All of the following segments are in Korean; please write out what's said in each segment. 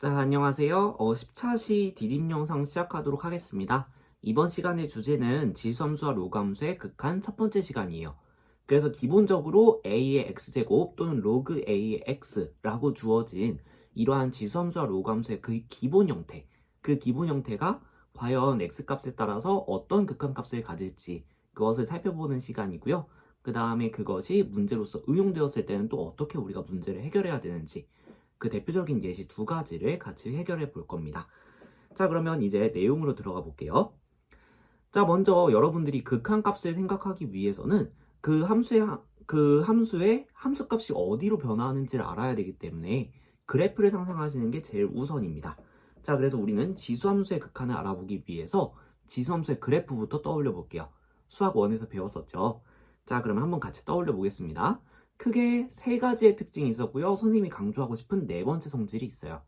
자, 안녕하세요. 10차시 디딤 영상 시작하도록 하겠습니다. 이번 시간의 주제는 지수함수와 로그함수의 극한 첫 번째 시간이에요. 그래서 기본적으로 a의 x제곱 또는 로그 a의 x라고 주어진 이러한 지수함수와 로그함수의 그 기본 형태, 그 기본 형태가 과연 x값에 따라서 어떤 극한값을 가질지 그것을 살펴보는 시간이고요. 그 다음에 그것이 문제로서 응용되었을 때는 또 어떻게 우리가 문제를 해결해야 되는지 그 대표적인 예시 두 가지를 같이 해결해 볼 겁니다. 자, 그러면 이제 내용으로 들어가 볼게요. 자, 먼저 여러분들이 극한값을 생각하기 위해서는 그 함수의 함수값이 어디로 변화하는지를 알아야 되기 때문에 그래프를 상상하시는 게 제일 우선입니다. 자, 그래서 우리는 지수함수의 극한을 알아보기 위해서 지수함수의 그래프부터 떠올려 볼게요. 수학 1에서 배웠었죠. 자, 그러면 한번 같이 떠올려 보겠습니다. 크게 세 가지의 특징이 있었고요. 선생님이 강조하고 싶은 네 번째 성질이 있어요.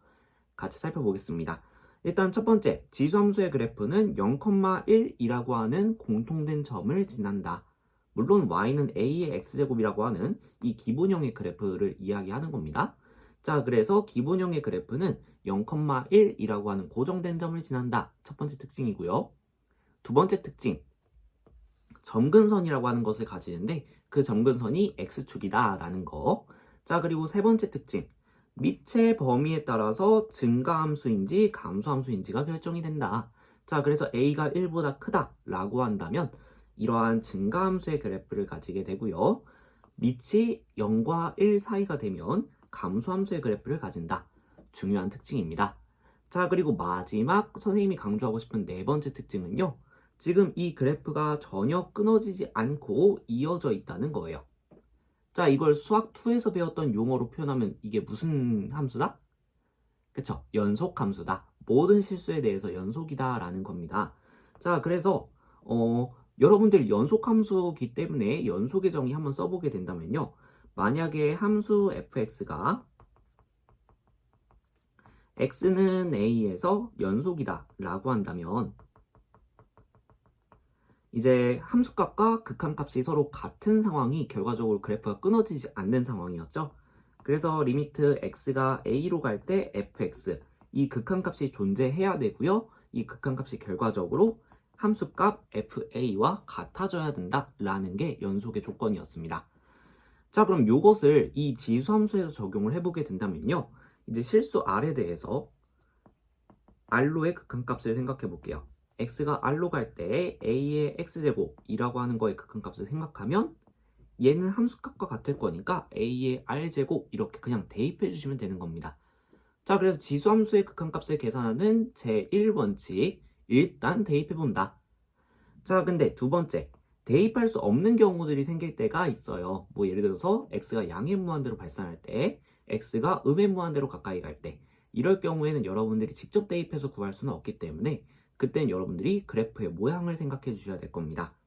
같이 살펴보겠습니다. 일단 첫 번째, 지수함수의 그래프는 0,1이라고 하는 공통된 점을 지난다. 물론 y는 a의 x제곱이라고 하는 이 기본형의 그래프를 이야기하는 겁니다. 자, 그래서 기본형의 그래프는 0,1이라고 하는 고정된 점을 지난다. 첫 번째 특징이고요. 두 번째 특징, 점근선이라고 하는 것을 가지는데 그 점근선이 x축이다 라는 거. 자, 그리고 세 번째 특징, 밑의 범위에 따라서 증가함수인지 감소함수인지가 결정이 된다. 자, 그래서 a가 1보다 크다 라고 한다면 이러한 증가함수의 그래프를 가지게 되고요. 밑이 0과 1 사이가 되면 감소함수의 그래프를 가진다. 중요한 특징입니다. 자, 그리고 마지막 선생님이 강조하고 싶은 네 번째 특징은요. 지금 이 그래프가 전혀 끊어지지 않고 이어져 있다는 거예요. 자, 이걸 수학 2에서 배웠던 용어로 표현하면 이게 무슨 함수다? 그쵸? 연속 함수다. 모든 실수에 대해서 연속이다 라는 겁니다. 자, 그래서 여러분들 연속 함수기 때문에 연속의 정의 한번 써보게 된다면요. 만약에 함수 fx가 x는 a에서 연속이다 라고 한다면 이제 함수값과 극한값이 서로 같은 상황이 결과적으로 그래프가 끊어지지 않는 상황이었죠. 그래서 리미트 x가 a로 갈 때 fx 이 극한값이 존재해야 되고요. 이 극한값이 결과적으로 함수값 fa와 같아져야 된다라는 게 연속의 조건이었습니다. 자, 그럼 이것을 이 지수함수에서 적용을 해보게 된다면요. 이제 실수 r에 대해서 r로의 극한값을 생각해 볼게요. x가 r로 갈 때 a의 x제곱이라고 하는 거의 극한값을 생각하면 얘는 함수값과 같을 거니까 a의 r제곱 이렇게 그냥 대입해 주시면 되는 겁니다. 자, 그래서 지수함수의 극한값을 계산하는 제1원칙 일단 대입해 본다. 자, 근데 두 번째, 대입할 수 없는 경우들이 생길 때가 있어요. 뭐 예를 들어서 x가 양의 무한대로 발산할 때, x가 음의 무한대로 가까이 갈 때, 이럴 경우에는 여러분들이 직접 대입해서 구할 수는 없기 때문에 그땐 여러분들이 그래프의 모양을 생각해 주셔야 될 겁니다.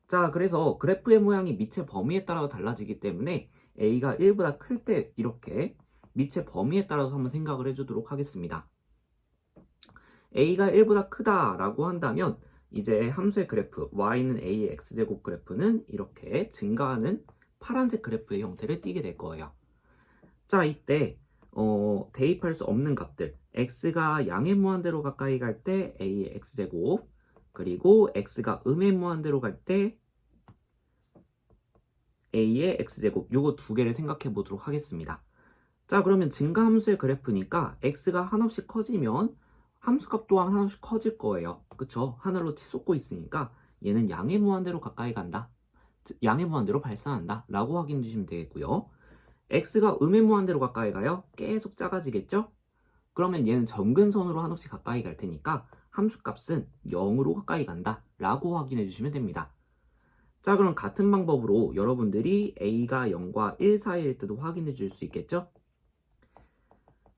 자, 그래서 그래프의 모양이 밑의 범위에 따라 달라지기 때문에 a가 1보다 클 때 이렇게 밑의 범위에 따라서 한번 생각을 해주도록 하겠습니다. a가 1보다 크다라고 한다면 이제 함수의 그래프 y는 a의 x제곱 그래프는 이렇게 증가하는 파란색 그래프의 형태를 띠게 될 거예요. 자, 이때 대입할 수 없는 값들 x가 양의 무한대로 가까이 갈 때 a의 x제곱 그리고 x가 음의 무한대로 갈 때 a의 x제곱 요거 두 개를 생각해 보도록 하겠습니다. 자, 그러면 증가함수의 그래프니까 x가 한없이 커지면 함수값 또한 한없이 커질 거예요. 그쵸? 하늘로 치솟고 있으니까 얘는 양의 무한대로 가까이 간다. 양의 무한대로 발산한다 라고 확인해 주시면 되겠고요. x가 음의 무한대로 가까이 가요? 계속 작아지겠죠? 그러면 얘는 점근선으로 한없이 가까이 갈 테니까 함수값은 0으로 가까이 간다 라고 확인해 주시면 됩니다. 자, 그럼 같은 방법으로 여러분들이 a가 0과 1 사이일 때도 확인해 줄 수 있겠죠?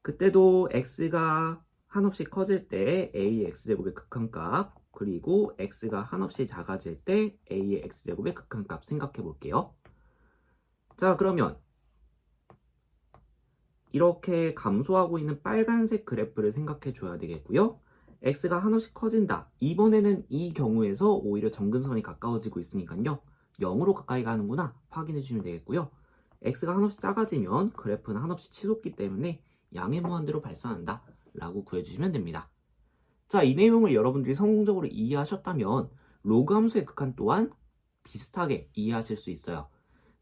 그때도 x가 한없이 커질 때 a의 x제곱의 극한값 그리고 x가 한없이 작아질 때 a의 x제곱의 극한값 생각해 볼게요. 자, 그러면 이렇게 감소하고 있는 빨간색 그래프를 생각해 줘야 되겠고요. x가 한없이 커진다. 이번에는 이 경우에서 오히려 점근선이 가까워지고 있으니까요. 0으로 가까이 가는구나 확인해 주시면 되겠고요. x가 한없이 작아지면 그래프는 한없이 치솟기 때문에 양의 무한대로 발산한다. 라고 구해주시면 됩니다. 자, 이 내용을 여러분들이 성공적으로 이해하셨다면 로그 함수의 극한 또한 비슷하게 이해하실 수 있어요.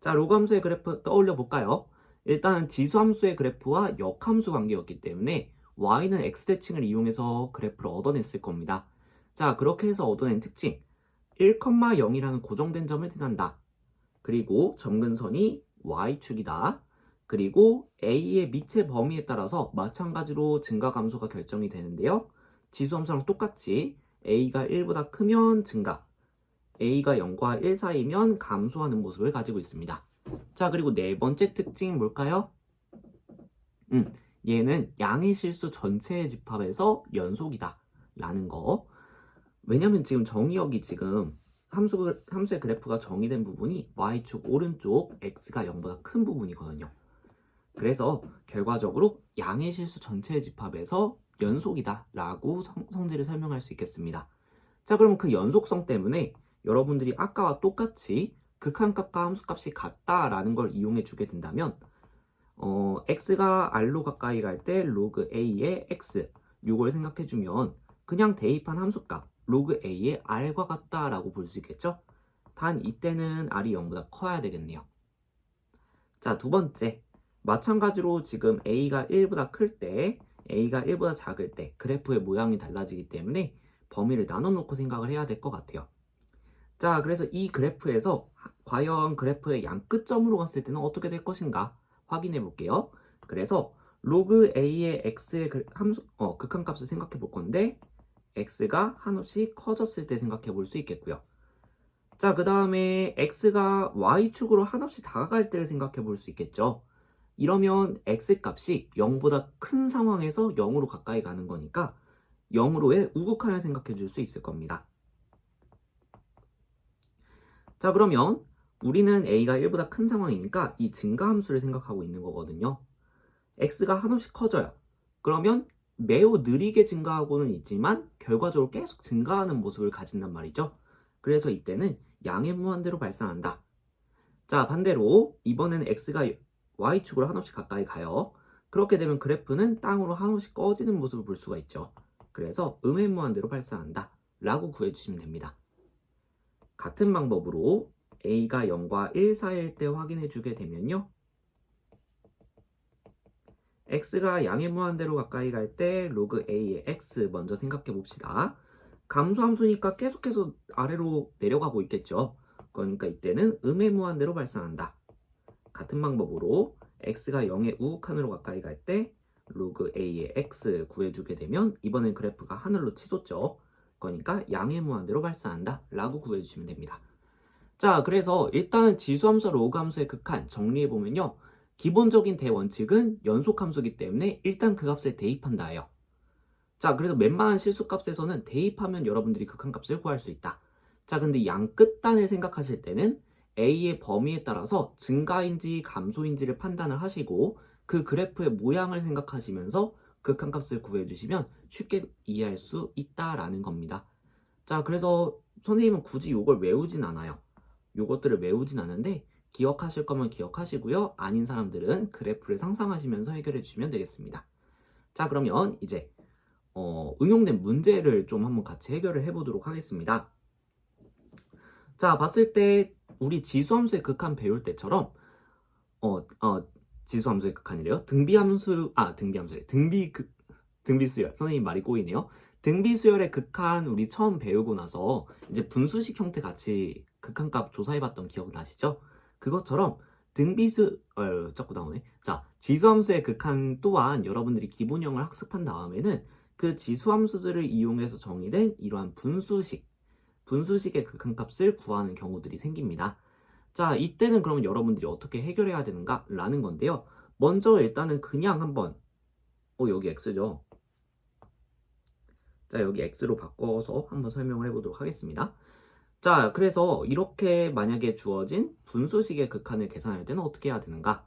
자, 로그 함수의 그래프 떠올려 볼까요? 일단 지수 함수의 그래프와 역함수 관계였기 때문에 y는 x대칭을 이용해서 그래프를 얻어냈을 겁니다. 자, 그렇게 해서 얻어낸 특징 1,0이라는 고정된 점을 지난다. 그리고 점근선이 y축이다. 그리고 a의 미체 범위에 따라서 마찬가지로 증가 감소가 결정이 되는데요. 지수함수랑 똑같이 a가 1보다 크면 증가, a가 0과 1 사이면 감소하는 모습을 가지고 있습니다. 자, 그리고 네 번째 특징은 뭘까요? 얘는 양의 실수 전체의 집합에서 연속이다 라는 거. 왜냐면 지금 정의역이 지금 함수의 그래프가 정의된 부분이 y축 오른쪽 x가 0보다 큰 부분이거든요. 그래서 결과적으로 양의 실수 전체의 집합에서 연속이다 라고 성질을 설명할 수 있겠습니다. 자, 그럼 그 연속성 때문에 여러분들이 아까와 똑같이 극한값과 함수값이 같다라는 걸 이용해 주게 된다면 x가 r로 가까이 갈 때 로그 a의 x 요걸 생각해 주면 그냥 대입한 함수값 로그 a의 r과 같다라고 볼 수 있겠죠? 단 이때는 r이 0보다 커야 되겠네요. 자, 두 번째 마찬가지로 지금 a가 1보다 클 때 a가 1보다 작을 때 그래프의 모양이 달라지기 때문에 범위를 나눠놓고 생각을 해야 될 것 같아요. 자, 그래서 이 그래프에서 과연 그래프의 양 끝점으로 갔을 때는 어떻게 될 것인가 확인해 볼게요. 그래서 로그 a의 x의 극한값을 생각해 볼 건데 x가 한없이 커졌을 때 생각해 볼 수 있겠고요. 자, 그 다음에 x가 y축으로 한없이 다가갈 때를 생각해 볼 수 있겠죠. 이러면 x값이 0보다 큰 상황에서 0으로 가까이 가는 거니까 0으로의 우극한을 생각해 줄 수 있을 겁니다. 자, 그러면 우리는 a가 1보다 큰 상황이니까 이 증가함수를 생각하고 있는 거거든요. x가 한없이 커져요. 그러면 매우 느리게 증가하고는 있지만 결과적으로 계속 증가하는 모습을 가진단 말이죠. 그래서 이때는 양의 무한대로 발산한다. 자, 반대로 이번에는 x가 y축으로 한없이 가까이 가요. 그렇게 되면 그래프는 땅으로 한없이 꺼지는 모습을 볼 수가 있죠. 그래서 음의 무한대로 발산한다 라고 구해주시면 됩니다. 같은 방법으로 a가 0과 1 사이일 때 확인해 주게 되면요. x가 양의 무한대로 가까이 갈 때 로그 a의 x 먼저 생각해 봅시다. 감소함수니까 계속해서 아래로 내려가고 있겠죠. 그러니까 이때는 음의 무한대로 발산한다. 같은 방법으로 x가 0의 우극한으로 가까이 갈 때 로그 a의 x 구해주게 되면 이번엔 그래프가 하늘로 치솟죠. 그러니까 양의 무한대로 발산한다 라고 구해주시면 됩니다. 자, 그래서 일단 지수함수 로그 함수의 극한 정리해보면요. 기본적인 대원칙은 연속함수이기 때문에 일단 그 값을 대입한다예요. 자, 그래서 웬만한 실수값에서는 대입하면 여러분들이 극한값을 구할 수 있다. 자, 근데 양 끝단을 생각하실 때는 a의 범위에 따라서 증가인지 감소인지를 판단을 하시고 그 그래프의 모양을 생각하시면서 극한값을 구해주시면 쉽게 이해할 수 있다라는 겁니다. 자, 그래서 선생님은 굳이 이걸 외우진 않아요. 요것들을 외우진 않은데 기억하실 거면 기억하시고요. 아닌 사람들은 그래프를 상상하시면서 해결해 주시면 되겠습니다. 자, 그러면 이제 응용된 문제를 좀 한번 같이 해결을 해보도록 하겠습니다. 자, 봤을 때 우리 지수함수의 극한 배울 때처럼 지수함수의 극한이래요. 등비수열. 선생님 말이 꼬이네요. 등비수열의 극한 우리 처음 배우고 나서 이제 분수식 형태 같이 극한값 조사해봤던 기억 나시죠? 그것처럼 자꾸 나오네. 자, 지수함수의 극한 또한 여러분들이 기본형을 학습한 다음에는 그 지수함수들을 이용해서 정의된 이러한 분수식의 극한값을 구하는 경우들이 생깁니다. 자, 이때는 그러면 여러분들이 어떻게 해결해야 되는가? 라는 건데요. 먼저 일단은 그냥 한번 여기 x죠. 자, 여기 x로 바꿔서 한번 설명을 해보도록 하겠습니다. 자, 그래서 이렇게 만약에 주어진 분수식의 극한을 계산할 때는 어떻게 해야 되는가?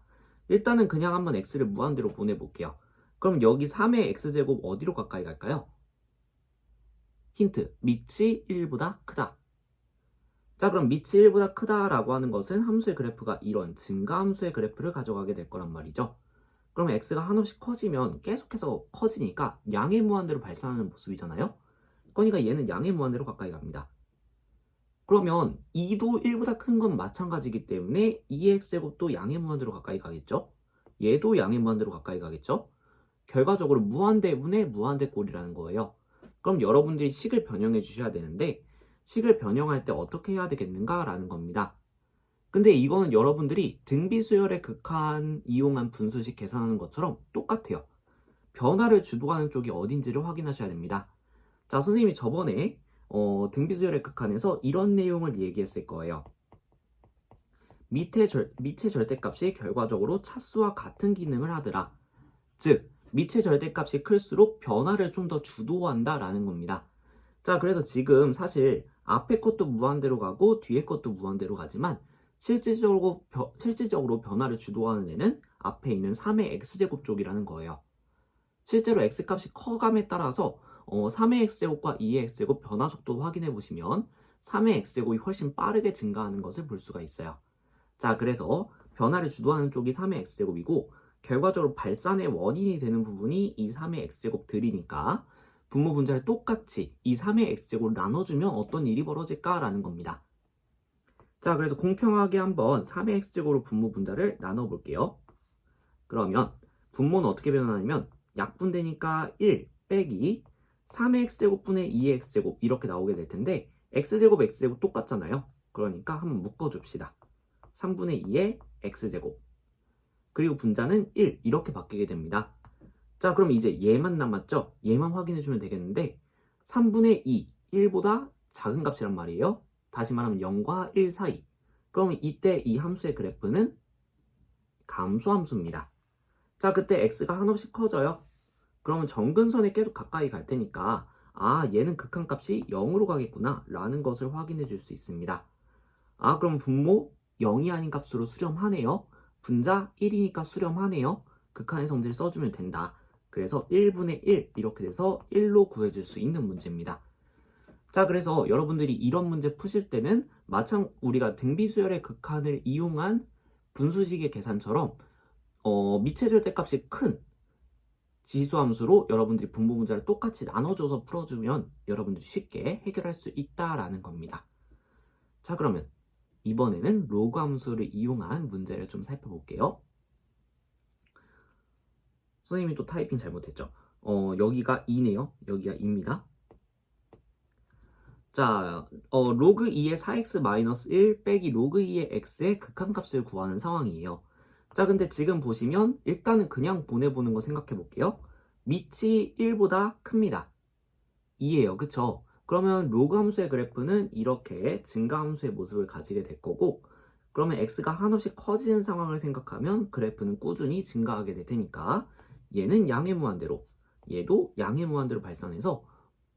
일단은 그냥 한번 x를 무한대로 보내볼게요. 그럼 여기 3의 x제곱 어디로 가까이 갈까요? 힌트, 밑이 1보다 크다. 자, 그럼 밑이 1보다 크다라고 하는 것은 함수의 그래프가 이런 증가함수의 그래프를 가져가게 될 거란 말이죠. 그러면 x가 한없이 커지면 계속해서 커지니까 양의 무한대로 발산하는 모습이잖아요. 그러니까 얘는 양의 무한대로 가까이 갑니다. 그러면 2도 1보다 큰 건 마찬가지이기 때문에 2x제곱도 양의 무한대로 가까이 가겠죠. 얘도 양의 무한대로 가까이 가겠죠. 결과적으로 무한대분의 무한대꼴이라는 거예요. 그럼 여러분들이 식을 변형해 주셔야 되는데 식을 변형할 때 어떻게 해야 되겠는가 라는 겁니다. 근데 이거는 여러분들이 등비수열의 극한 이용한 분수식 계산하는 것처럼 똑같아요. 변화를 주도하는 쪽이 어딘지를 확인하셔야 됩니다. 자, 선생님이 저번에 등비수열의 극한에서 이런 내용을 얘기했을 거예요. 미체 절대값이 결과적으로 차수와 같은 기능을 하더라. 즉, 미체 절대값이 클수록 변화를 좀 더 주도한다 라는 겁니다. 자, 그래서 지금 사실 앞에 것도 무한대로 가고 뒤에 것도 무한대로 가지만 실질적으로 변화를 주도하는 애는 앞에 있는 3의 x제곱 쪽이라는 거예요. 실제로 x값이 커감에 따라서 3의 x제곱과 2의 x제곱 변화 속도 확인해 보시면 3의 x제곱이 훨씬 빠르게 증가하는 것을 볼 수가 있어요. 자, 그래서 변화를 주도하는 쪽이 3의 x제곱이고 결과적으로 발산의 원인이 되는 부분이 이 3의 x제곱들이니까 분모 분자를 똑같이 이 3의 x제곱을 나눠주면 어떤 일이 벌어질까라는 겁니다. 자, 그래서 공평하게 한번 3의 x제곱으로 분모 분자를 나눠볼게요. 그러면 분모는 어떻게 변하냐면 약분되니까 1 빼기 3의 x제곱분의 2의 x제곱 이렇게 나오게 될 텐데 x제곱 x제곱 똑같잖아요. 그러니까 한번 묶어줍시다. 3분의 2의 x제곱 그리고 분자는 1 이렇게 바뀌게 됩니다. 자, 그럼 이제 얘만 남았죠? 얘만 확인해주면 되겠는데 3분의 2, 1보다 작은 값이란 말이에요. 다시 말하면 0과 1 사이. 그러면 이때 이 함수의 그래프는 감소함수입니다. 자, 그때 x가 한없이 커져요. 그러면 정근선에 계속 가까이 갈 테니까 얘는 극한값이 0으로 가겠구나 라는 것을 확인해 줄 수 있습니다. 그럼 분모 0이 아닌 값으로 수렴하네요. 분자 1이니까 수렴하네요. 극한의 성질을 써주면 된다. 그래서 1분의 1 이렇게 돼서 1로 구해줄 수 있는 문제입니다. 자, 그래서 여러분들이 이런 문제 푸실 때는 마찬 우리가 등비수열의 극한을 이용한 분수식의 계산처럼 미체 절대값이 큰 지수함수로 여러분들이 분모 분자를 똑같이 나눠줘서 풀어주면 여러분들이 쉽게 해결할 수 있다라는 겁니다. 자, 그러면 이번에는 로그 함수를 이용한 문제를 좀 살펴볼게요. 선생님이 또 타이핑 잘못했죠. 여기가 2네요. 여기가 2입니다. 자, 로그 2의 4x-1 빼기 로그 2의 x의 극한값을 구하는 상황이에요. 자, 근데 지금 보시면 일단은 그냥 보내보는 거 생각해 볼게요. 밑이 1보다 큽니다. 2예요. 그쵸? 그러면 로그 함수의 그래프는 이렇게 증가 함수의 모습을 가지게 될 거고 그러면 x가 한없이 커지는 상황을 생각하면 그래프는 꾸준히 증가하게 될 테니까 얘는 양의 무한대로 얘도 양의 무한대로 발산해서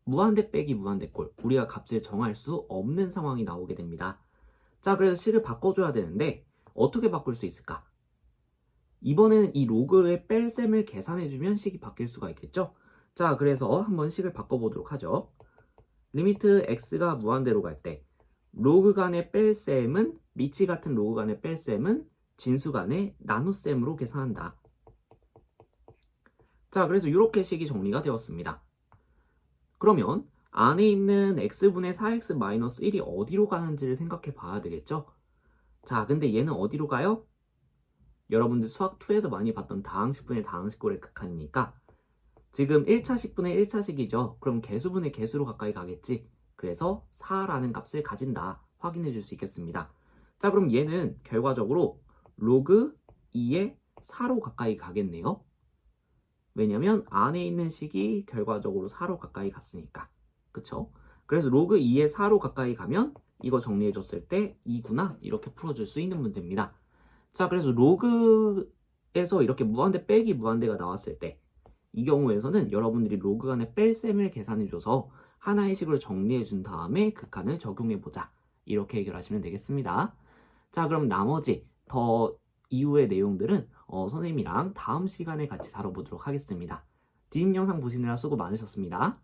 무한대 빼기 무한대꼴 우리가 값을 정할 수 없는 상황이 나오게 됩니다. 자, 그래서 식을 바꿔줘야 되는데 어떻게 바꿀 수 있을까? 이번에는 이 로그의 뺄셈을 계산해주면 식이 바뀔 수가 있겠죠? 자, 그래서 한번 식을 바꿔보도록 하죠. 리미트 x가 무한대로 갈 때 로그 간의 뺄셈은 미치 같은 로그 간의 뺄셈은 진수 간의 나눗셈으로 계산한다. 자, 그래서 이렇게 식이 정리가 되었습니다. 그러면 안에 있는 x분의 4x-1이 어디로 가는지를 생각해 봐야 되겠죠? 자, 근데 얘는 어디로 가요? 여러분들 수학2에서 많이 봤던 다항식분의 다항식꼴의 극한이니까 지금 1차식분의 1차식이죠. 그럼 개수분의 개수로 가까이 가겠지. 그래서 4라는 값을 가진다. 확인해 줄 수 있겠습니다. 자, 그럼 얘는 결과적으로 로그 2의 4로 가까이 가겠네요. 왜냐면 안에 있는 식이 결과적으로 4로 가까이 갔으니까. 그쵸? 그래서 로그 2의 4로 가까이 가면 이거 정리해 줬을 때 2구나 이렇게 풀어줄 수 있는 문제입니다. 자, 그래서 로그에서 이렇게 무한대 빼기 무한대가 나왔을 때 이 경우에서는 여러분들이 로그 간의 뺄셈을 계산해줘서 하나의 식으로 정리해준 다음에 극한을 적용해보자. 이렇게 해결하시면 되겠습니다. 자, 그럼 나머지 더 이후의 내용들은 선생님이랑 다음 시간에 같이 다뤄보도록 하겠습니다. 뒷 영상 보시느라 수고 많으셨습니다.